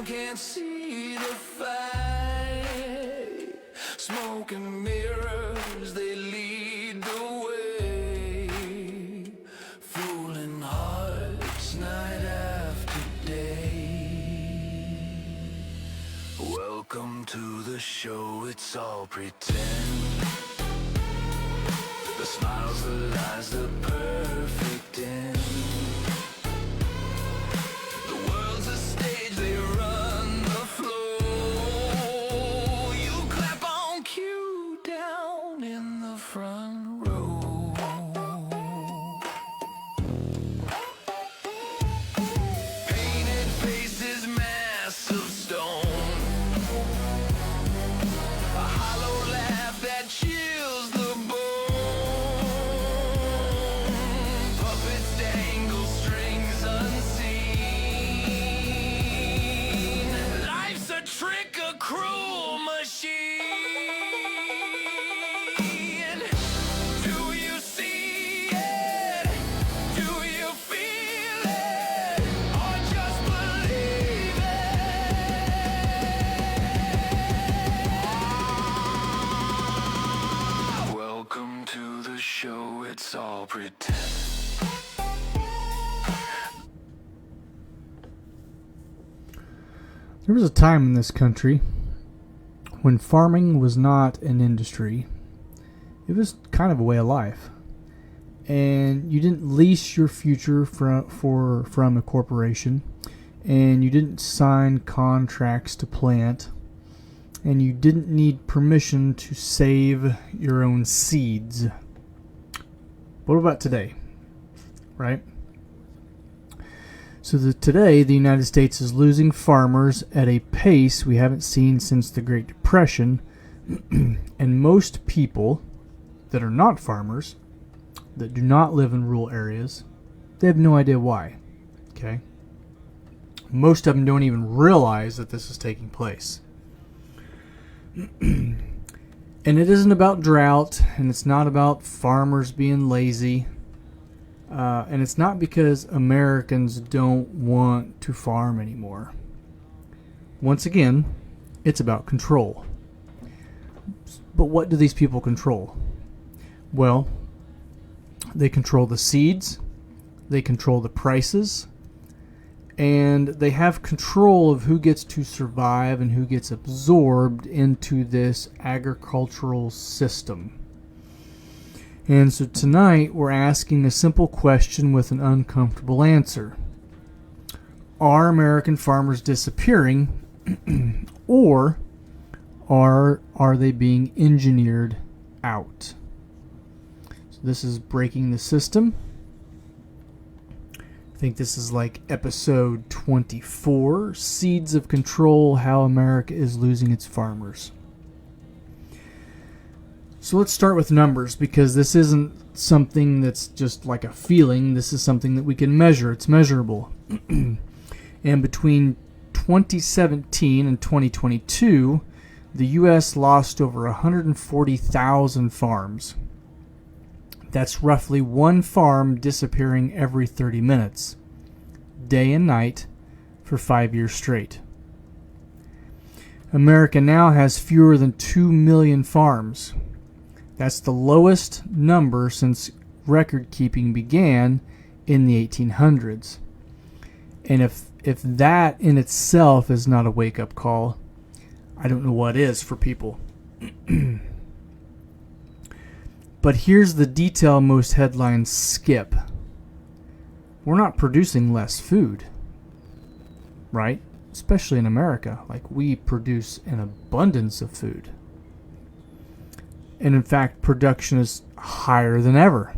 can't see the fight. Smoke and mirrors, they lead the way. Fooling hearts night after day. Welcome to the show, it's all pretend. The smiles, the lies, the perfect end. The world's a stage, they run the flow. You clap on cue down in the front row. Painted faces, masks of stone. A hollow laugh that chills the trick, a cruel machine. Do you see it? Do you feel it? Or just believe it? Welcome to the show, it's all pretend. There was a time in this country when farming was not an industry. It was kind of a way of life. And you didn't lease your future from a corporation. And you didn't sign contracts to plant. And you didn't need permission to save your own seeds. What about today? Right? So today, the United States is losing farmers at a pace we haven't seen since the Great Depression. And most people that are not farmers, that do not live in rural areas, they have no idea why. Okay? Most of them don't even realize that this is taking place. And it isn't about drought, and it's not about farmers being lazy. And it's not because Americans don't want to farm anymore. Once again, it's about control. But what do these people control? Well, they control the seeds, they control the prices, and they have control of who gets to survive and who gets absorbed into this agricultural system. And so tonight we're asking a simple question with an uncomfortable answer. Are American farmers disappearing, or are they being engineered out? So this is Breaking the System. I think this is like episode 24, Seeds of Control, How America is Losing Its Farmers. So let's start with numbers, because this isn't something that's just like a feeling. This is something that we can measure. It's measurable. And between 2017 and 2022, the U.S. lost over 140,000 farms. That's roughly one farm disappearing every 30 minutes, day and night, for 5 years straight. America now has fewer than 2 million farms. That's the lowest number since record keeping began in the 1800s. And if that in itself is not a wake-up call, I don't know what is for people. But here's the detail most headlines skip. We're not producing less food, right? Especially in America. Like, we produce an abundance of food. And in fact, production is higher than ever.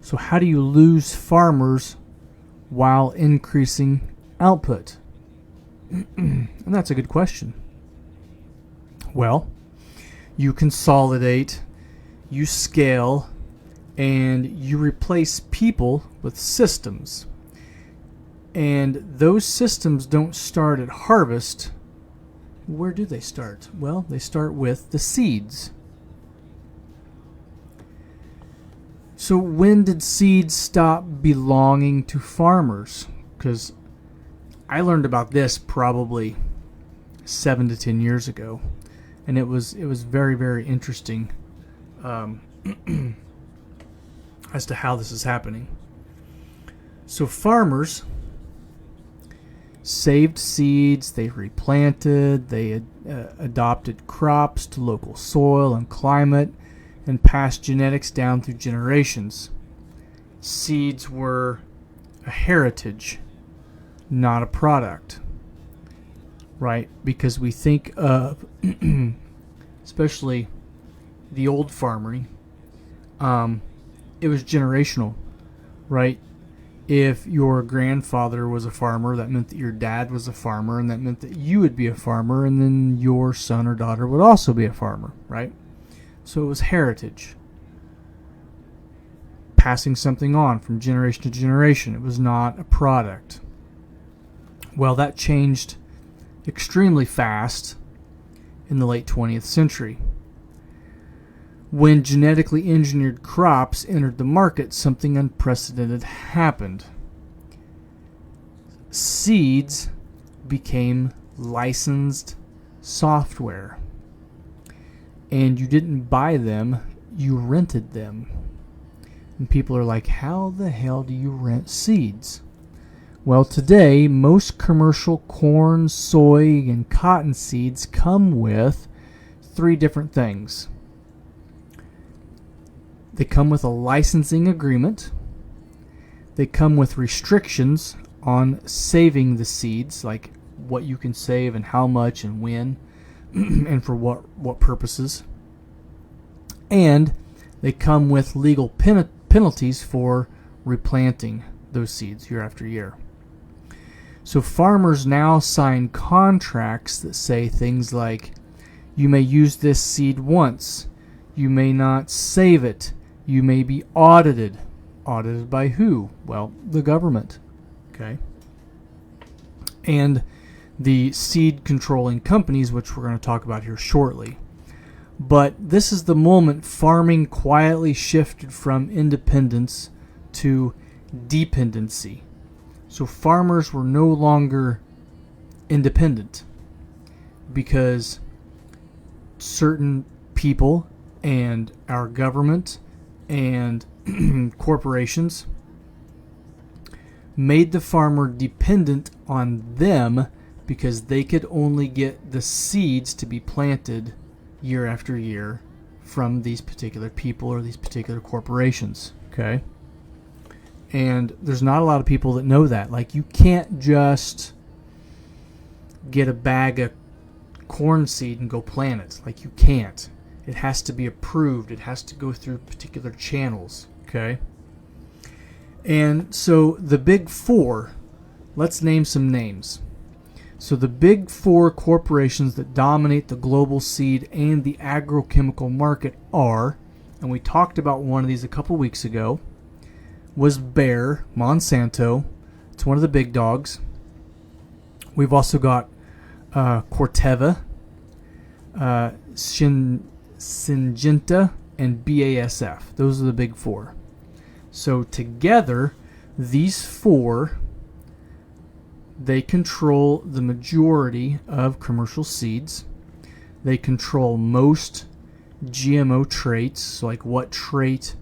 So how do you lose farmers while increasing output? And that's a good question. Well, you consolidate, you scale, and you replace people with systems. And those systems don't start at harvest. Where do they start? Well, they start with the seeds. So when did seeds stop belonging to farmers? Because I learned about this probably 7 to 10 years ago, and it was very, very interesting as to how this is happening. So farmers saved seeds, they replanted, they adopted crops to local soil and climate, and passed genetics down through generations. Seeds were a heritage, not a product, right? Because we think of, especially the old farming, it was generational, right? If your grandfather was a farmer, that meant that your dad was a farmer, and that meant that you would be a farmer, and then your son or daughter would also be a farmer, right? So it was heritage. Passing something on from generation to generation. It was not a product. Well, that changed extremely fast in the late 20th century. When genetically engineered crops entered the market, something unprecedented happened. Seeds became licensed software. And you didn't buy them, you rented them. And people are like, how the hell do you rent seeds? Well, today, most commercial corn, soy, and cotton seeds come with 3 different things. They come with a licensing agreement. They come with restrictions on saving the seeds, like what you can save and how much and when and for what purposes. And they come with legal penalties for replanting those seeds year after year. So farmers now sign contracts that say things like, you may use this seed once, you may not save it, you may be audited. Audited by who? Well, the government. Okay. And the seed controlling companies, which we're going to talk about here shortly. But this is the moment farming quietly shifted from independence to dependency. So farmers were no longer independent because certain people and our government and corporations made the farmer dependent on them because they could only get the seeds to be planted year after year from these particular people or these particular corporations. Okay? And there's not a lot of people that know that. Like, you can't just get a bag of corn seed and go plant it. Like, you can't. It has to be approved. It has to go through particular channels. Okay? And so the big 4, let's name some names. So the big 4 corporations that dominate the global seed and the agrochemical market are, and we talked about one of these a couple weeks ago, was Bayer, Monsanto. It's one of the big dogs. We've also got Corteva, Syngenta, and BASF. Those are the big 4. So together, these 4, they control the majority of commercial seeds. They control most GMO traits, so like what trait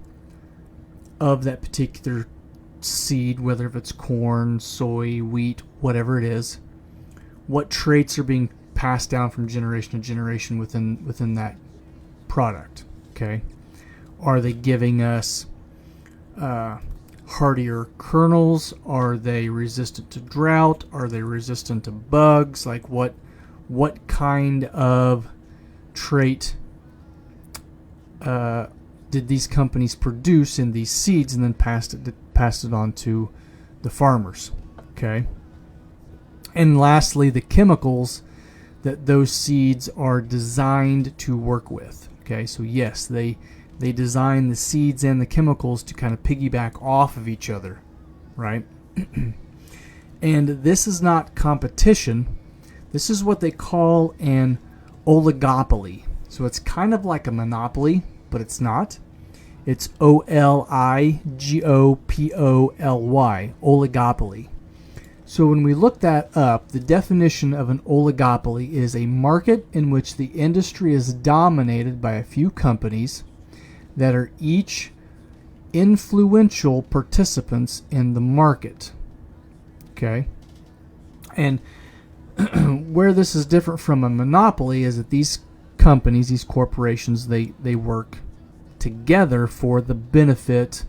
of that particular seed, whether if it's corn, soy, wheat, whatever it is, what traits are being passed down from generation to generation within that product. Okay, are they giving us hardier kernels? Are they resistant to drought? Are they resistant to bugs? Like what kind of trait did these companies produce in these seeds and then passed it on to the farmers? Okay. And lastly, the chemicals that those seeds are designed to work with. Okay, so yes, they design the seeds and the chemicals to kind of piggyback off of each other, right? And this is not competition. This is what they call an oligopoly. So it's kind of like a monopoly, but it's not. It's oligopoly, oligopoly. So when we look that up, the definition of an oligopoly is a market in which the industry is dominated by a few companies that are each influential participants in the market. Okay? And where this is different from a monopoly is that these companies, these corporations, they work together for the benefit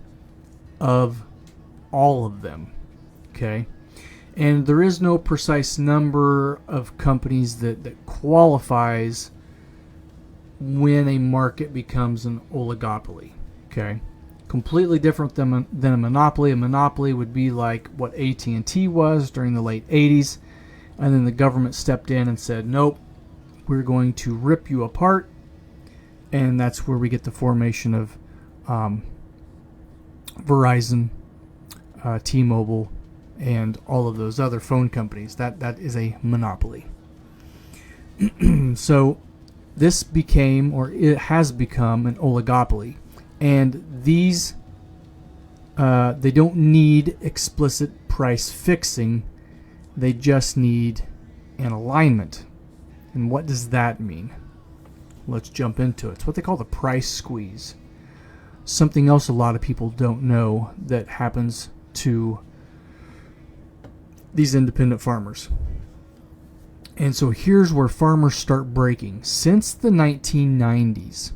of all of them. Okay? And there is no precise number of companies that qualifies when a market becomes an oligopoly. Okay? Completely different than a monopoly. A monopoly would be like what AT&T was during the late 80s. And then the government stepped in and said, nope, we're going to rip you apart. And that's where we get the formation of Verizon, T-Mobile, and all of those other phone companies. That is a monopoly. So this became, or it has become, an oligopoly. And these, they don't need explicit price fixing. They just need an alignment. And what does that mean? Let's jump into it. It's what they call the price squeeze. Something else a lot of people don't know that happens to these independent farmers. And so here's where farmers start breaking. Since the 1990s,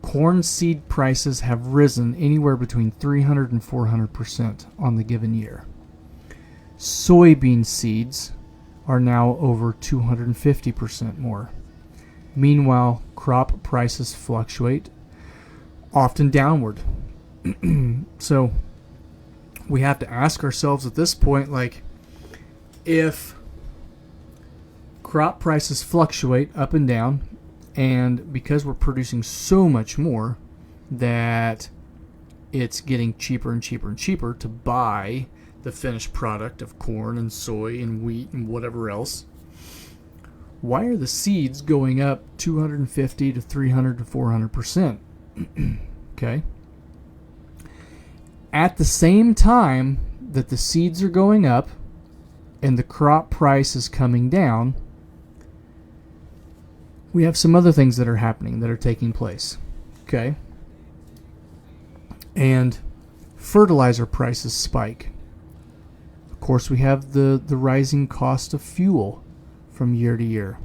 corn seed prices have risen anywhere between 300 and 400% on the given year. Soybean seeds are now over 250% more. Meanwhile, crop prices fluctuate, often downward. So we have to ask ourselves at this point, like, if crop prices fluctuate up and down, and because we're producing so much more that it's getting cheaper and cheaper and cheaper to buy the finished product of corn and soy and wheat and whatever else, why are the seeds going up 250 to 300 to 400%? Okay. At the same time that the seeds are going up and the crop price is coming down, we have some other things that are happening, that are taking place. Okay. And fertilizer prices spike. Of course, we have the rising cost of fuel from year to year.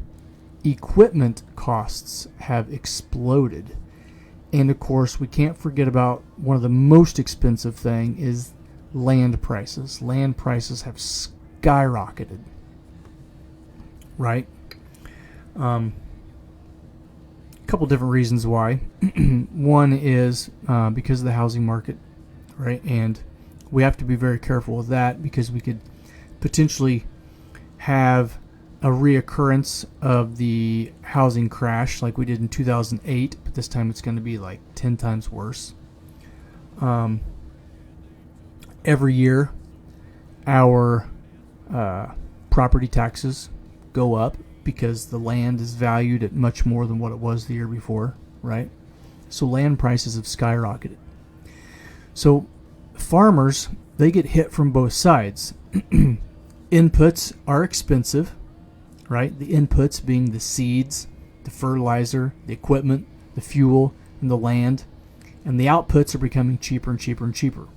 Equipment costs have exploded. And of course, we can't forget about one of the most expensive thing is land prices. Land prices have skyrocketed. Right? A couple different reasons why. One is because of the housing market, right? And we have to be very careful with that because we could potentially have a reoccurrence of the housing crash like we did in 2008, but this time it's going to be like 10 times worse. Every year, our property taxes go up because the land is valued at much more than what it was the year before, right? So land prices have skyrocketed. So farmers, they get hit from both sides. Inputs are expensive, right? The inputs being the seeds, the fertilizer, the equipment, the fuel, and the land. And the outputs are becoming cheaper and cheaper and cheaper,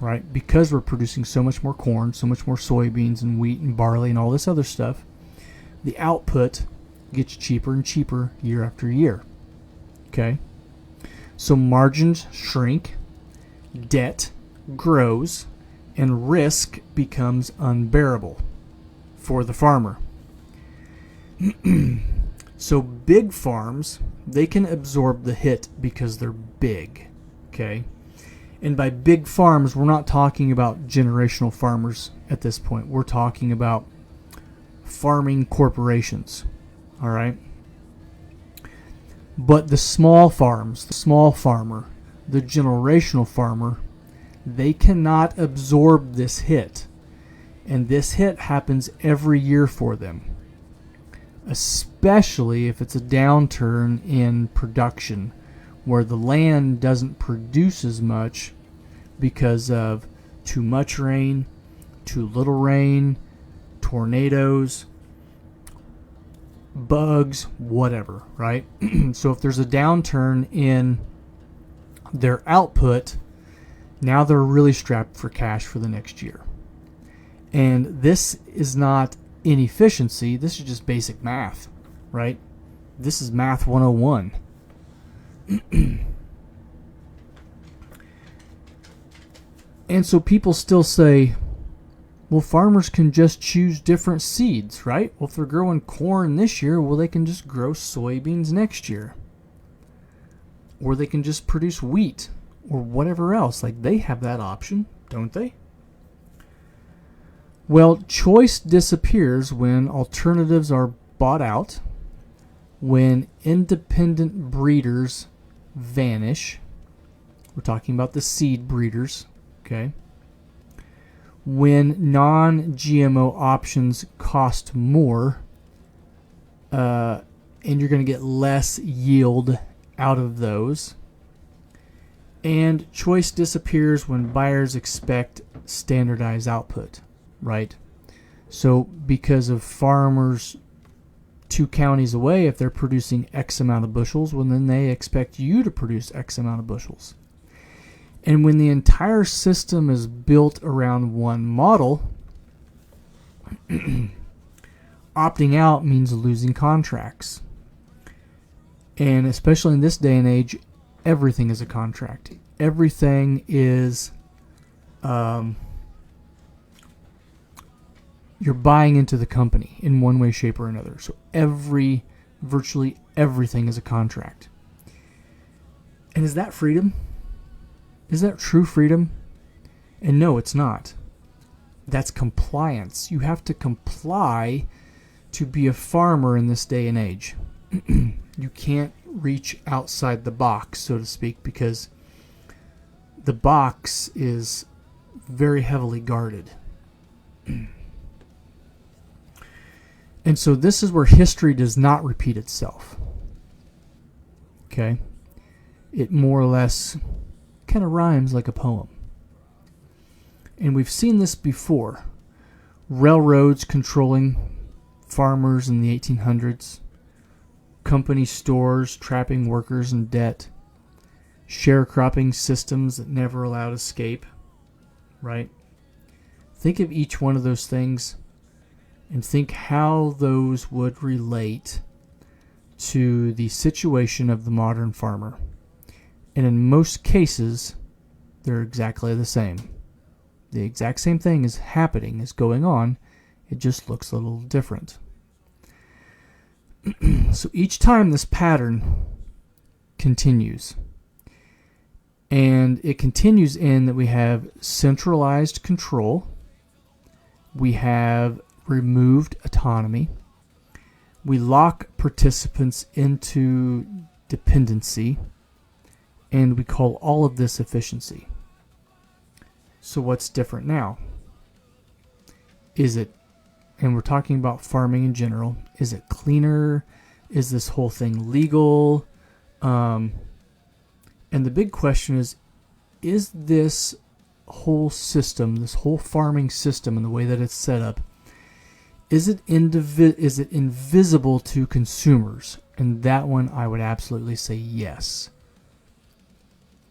right? Because we're producing so much more corn, so much more soybeans and wheat and barley and all this other stuff, the output gets cheaper and cheaper year after year. Okay? So margins shrink, debt grows, and risk becomes unbearable for the farmer. So big farms, they can absorb the hit because they're big. Okay? And by big farms, we're not talking about generational farmers at this point. We're talking about farming corporations. All right? But the small farms, the small farmer, the generational farmer, they cannot absorb this hit. And this hit happens every year for them. Especially if it's a downturn in production where the land doesn't produce as much because of too much rain, too little rain, tornadoes, bugs, whatever, right? So if there's a downturn in their output, now they're really strapped for cash for the next year. And this is not inefficiency, this is just basic math, right? This is math 101. And so people still say, well, farmers can just choose different seeds, right? Well, if they're growing corn this year, well, they can just grow soybeans next year. Or they can just produce wheat or whatever else. Like, they have that option, don't they? Well, choice disappears when alternatives are bought out, when independent breeders vanish. We're talking about the seed breeders, okay? When non-GMO options cost more, and you're going to get less yield out of those. And choice disappears when buyers expect standardized output, right? So because of farmers 2 counties away, if they're producing X amount of bushels, well, then they expect you to produce X amount of bushels. And when the entire system is built around one model, opting out means losing contracts. And especially in this day and age, everything is a contract. Everything is, you're buying into the company in one way, shape, or another. So virtually everything is a contract. And is that freedom? Is that true freedom? And no, it's not. That's compliance. You have to comply to be a farmer in this day and age. You can't reach outside the box, so to speak, because the box is very heavily guarded. And so this is where history does not repeat itself. Okay? It more or less kind of rhymes like a poem. And we've seen this before. Railroads controlling farmers in the 1800s. Company stores trapping workers in debt. Sharecropping systems that never allowed escape. Right? Think of each one of those things and think how those would relate to the situation of the modern farmer. And in most cases, they're exactly the same. The exact same thing is happening, is going on. It just looks a little different. So each time this pattern continues. And it continues in that we have centralized control. We have removed autonomy. We lock participants into dependency. And we call all of this efficiency. So what's different now? Is it, and we're talking about farming in general, is it cleaner? Is this whole thing legal? And the big question is this whole system, this whole farming system and the way that it's set up, is it invisible to consumers? And that one I would absolutely say yes.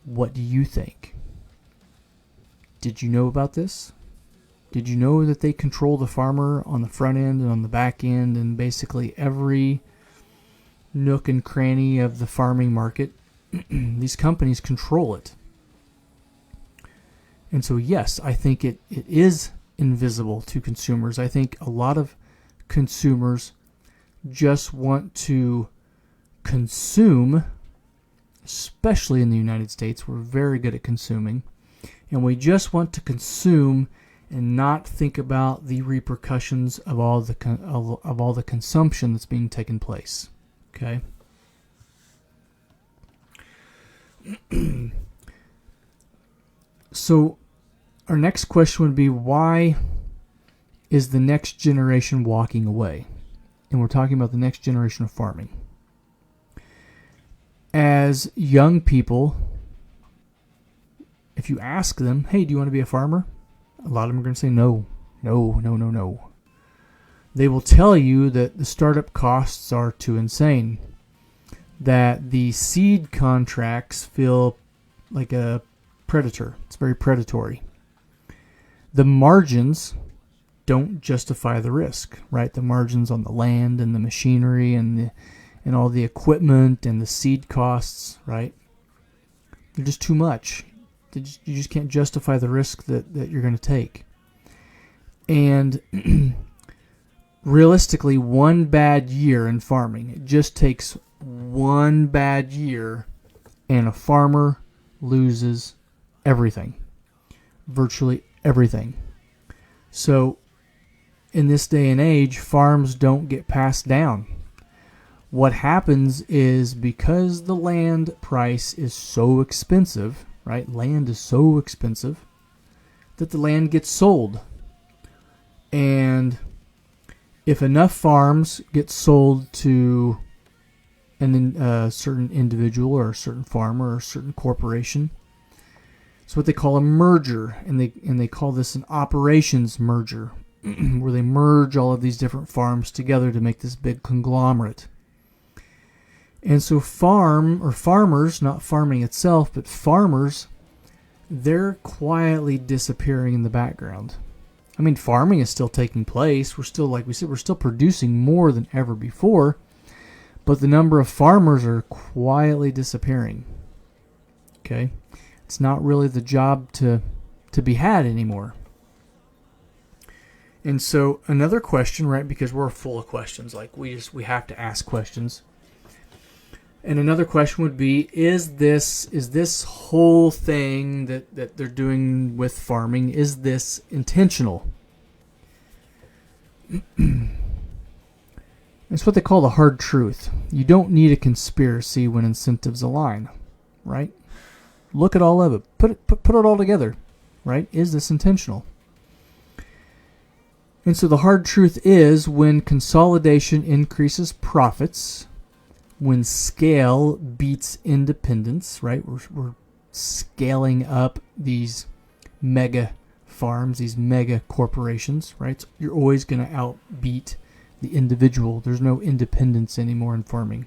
What do you think? Did you know about this? Did you know that they control the farmer on the front end and on the back end and basically every nook and cranny of the farming market? These companies control it. And so yes, I think it is invisible to consumers. I think a lot of consumers just want to consume. Especially in the United States, we're very good at consuming. And we just want to consume and not think about the repercussions of all the consumption that's being taken place. Okay? So our next question would be, why is the next generation walking away? And we're talking about the next generation of farming. As young people, if you ask them, hey, do you want to be a farmer? A lot of them are going to say no. No, no, no, no. They will tell you that the startup costs are too insane, that the seed contracts feel like a predator. It's very predatory. The margins don't justify the risk, right? The margins on the land and the machinery and all the equipment and the seed costs, right? They're just too much. You just can't justify the risk that you're going to take. And realistically, one bad year in farming, it just takes one bad year and a farmer loses everything. Virtually everything. So in this day and age, farms don't get passed down. What happens is, because the land price is so expensive, right? Land is so expensive that the land gets sold. And if enough farms get sold to a certain individual or a certain farmer or a certain corporation, it's what they call a merger, and they call this an operations merger, where they merge all of these different farms together to make this big conglomerate. And so farmers, not farming itself, but farmers, they're quietly disappearing in the background. I mean, farming is still taking place. We're still, like we said, we're still producing more than ever before, but the number of farmers are quietly disappearing. Okay? It's not really the job to be had anymore. And so another question, right, because we're full of questions, like we have to ask questions. And another question would be, is this whole thing that they're doing with farming, is this intentional? It's what they call the hard truth. You don't need a conspiracy when incentives align, right? Look at all of it. Put it all together, right? Is this intentional? And so the hard truth is, when consolidation increases profits, when scale beats independence, right? We're scaling up these mega farms, these mega corporations, right? So you're always going to outbeat the individual. There's no independence anymore in farming.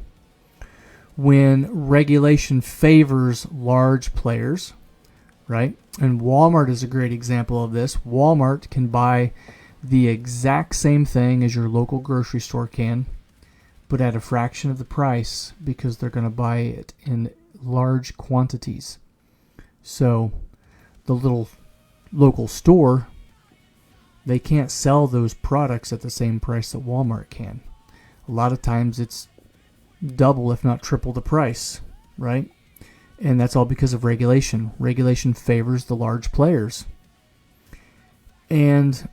When regulation favors large players, right? And Walmart is a great example of this. Walmart can buy the exact same thing as your local grocery store can, but at a fraction of the price, because they're going to buy it in large quantities. So the little local store, they can't sell those products at the same price that Walmart can. A lot of times it's double, if not triple the price, right? And that's all because of regulation. Regulation favors the large players. And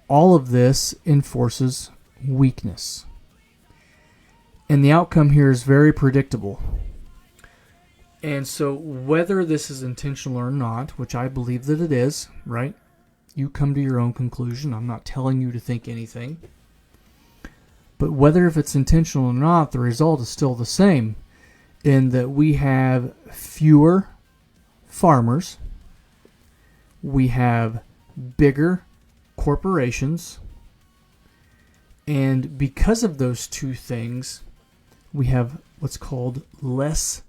all of this enforces weakness. And the outcome here is very predictable. And so whether this is intentional or not, which I believe that it is, right? You come to your own conclusion. I'm not telling you to think anything. But whether if it's intentional or not, the result is still the same, in that we have fewer farmers, we have bigger corporations, and because of those two things, we have what's called less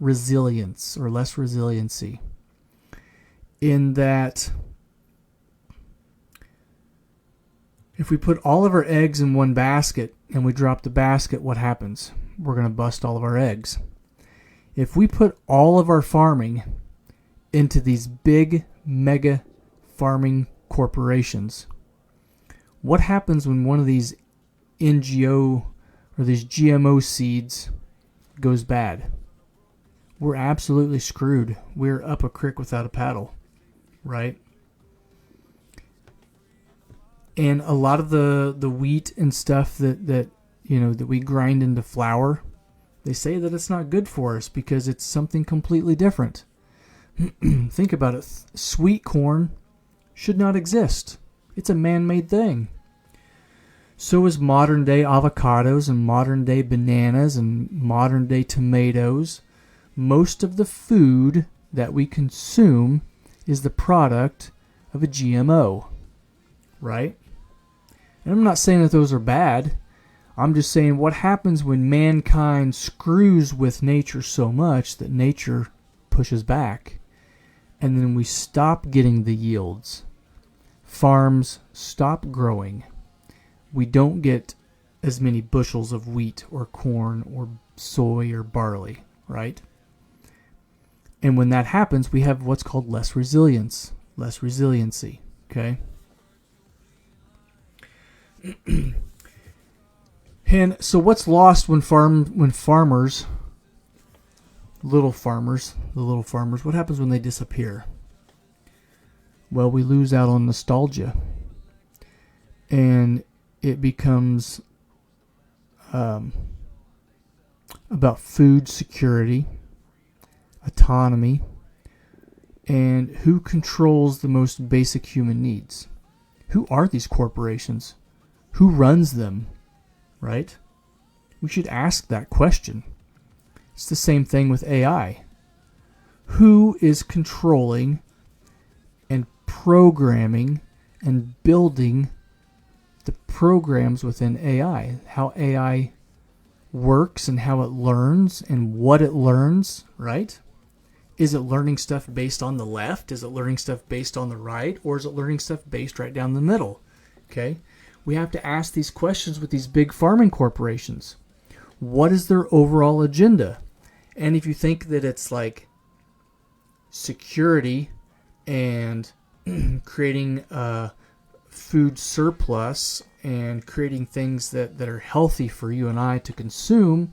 resilience or less resiliency, in that if we put all of our eggs in one basket and we drop the basket, what happens? We're going to bust all of our eggs. If we put all of our farming into these big mega farming corporations, what happens when one of these NGO or these GMO seeds goes bad? We're absolutely screwed. We're up a creek without a paddle, right? And a lot of the wheat and stuff that we grind into flour, they say that it's not good for us because it's something completely different. Think about it. Sweet corn should not exist. It's a man-made thing. So is modern day avocados and modern day bananas and modern day tomatoes. Most of the food that we consume is the product of a GMO. right? And I'm not saying that those are bad. I'm just saying what happens when mankind screws with nature so much that nature pushes back. And then we stop getting the yields. Farms stop growing. We don't get as many bushels of wheat or corn or soy or barley, right? And when that happens, we have what's called less resilience, less resiliency, okay? And so what's lost when farmers, the little farmers, what happens when they disappear? Well, we lose out on nostalgia. And it becomes about food security, autonomy, and who controls the most basic human needs. Who are these corporations? Who runs them? Right? We should ask that question. It's the same thing with AI. Who is controlling and programming and building the programs within AI? How AI works and how it learns and what it learns, right? Is it learning stuff based on the left? Is it learning stuff based on the right? Or is it learning stuff based right down the middle? Okay? We have to ask these questions with these big farming corporations. What is their overall agenda? And if you think that it's like security and creating a food surplus and creating things that are healthy for you and I to consume,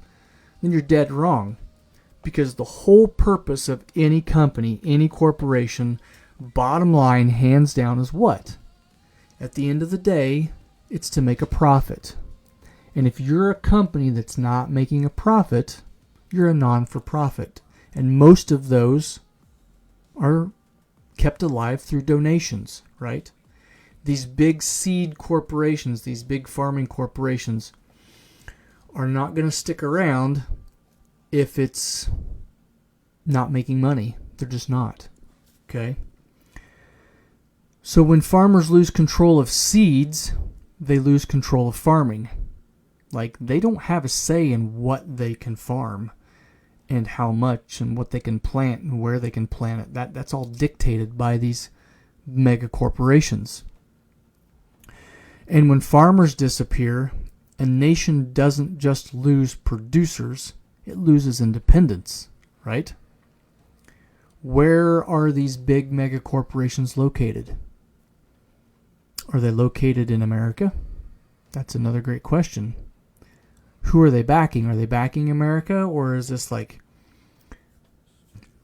then you're dead wrong. Because the whole purpose of any company, any corporation, bottom line, hands down, is what? At the end of the day, it's to make a profit. And if you're a company that's not making a profit, you're a non-for-profit. And most of those are kept alive through donations, right? These big seed corporations, these big farming corporations are not going to stick around if it's not making money. They're just not. Okay? So when farmers lose control of seeds, they lose control of farming. Like, they don't have a say in what they can farm and how much and what they can plant and where they can plant it. That's all dictated by these mega corporations. And when farmers disappear, a nation doesn't just lose producers, it loses independence, right? Where are these big mega corporations located? Are they located in America? That's another great question. Who are they backing? Are they backing America, or is this like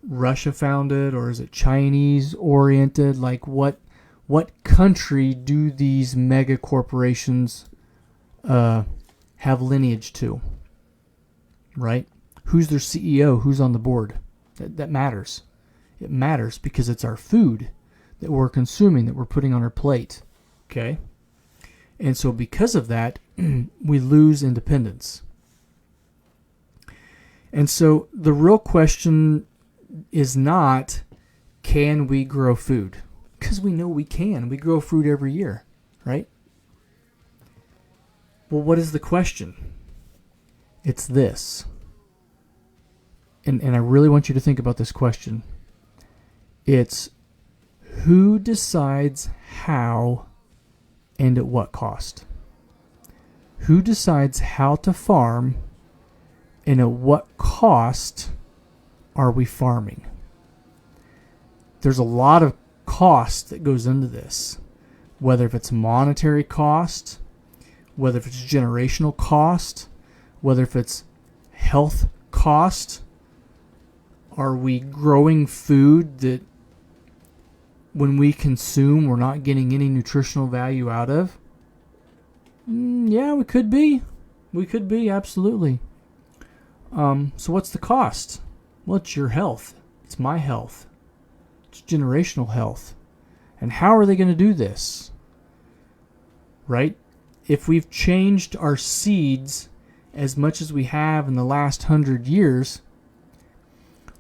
Russia founded, or is it Chinese oriented? Like what country do these mega corporations have lineage to? Right? Who's their CEO? Who's on the board? That matters. It matters because it's our food that we're consuming, that we're putting on our plate. Okay? And so because of that, we lose independence. And so the real question is not, can we grow food? Because we know we can. We grow food every year, right? Well, what is the question? It's this. And I really want you to think about this question. It's who decides how and at what cost? Who decides how to farm and at what cost are we farming? There's a lot of cost that goes into this, whether if it's monetary cost, whether if it's generational cost, whether if it's health cost. Are we growing food that when we consume we're not getting any nutritional value out of? Yeah, we could be. We could be, absolutely. So what's the cost? Well, it's your health. It's my health. It's generational health. And how are they going to do this? Right? If we've changed our seeds as much as we have in the last 100 years,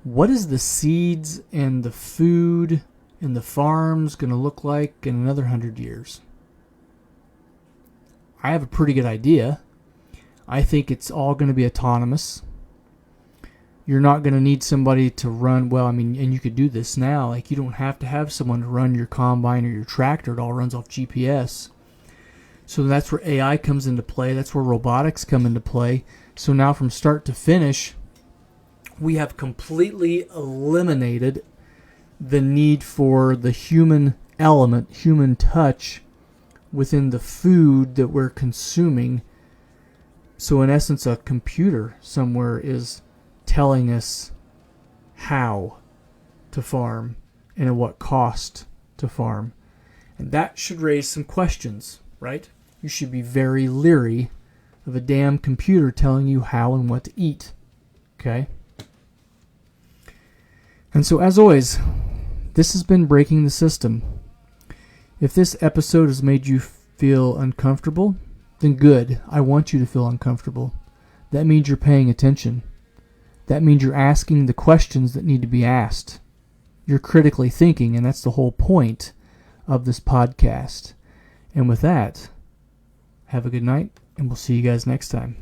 what is the seeds and the food and the farms going to look like in another 100 years? I have a pretty good idea. I think it's all going to be autonomous. You're not going to need somebody to run, well, I mean, and you could do this now. Like, you don't have to have someone to run your combine or your tractor. It all runs off GPS. So that's where AI comes into play. That's where robotics come into play. So now from start to finish, we have completely eliminated the need for the human element, human touch within the food that we're consuming. So in essence, a computer somewhere is telling us how to farm and at what cost to farm. And that should raise some questions, right? You should be very leery of a damn computer telling you how and what to eat. Okay? And so as always, this has been Breaking the System. If this episode has made you feel uncomfortable, then good. I want you to feel uncomfortable. That means you're paying attention. That means you're asking the questions that need to be asked. You're critically thinking, and that's the whole point of this podcast. And with that, have a good night, and we'll see you guys next time.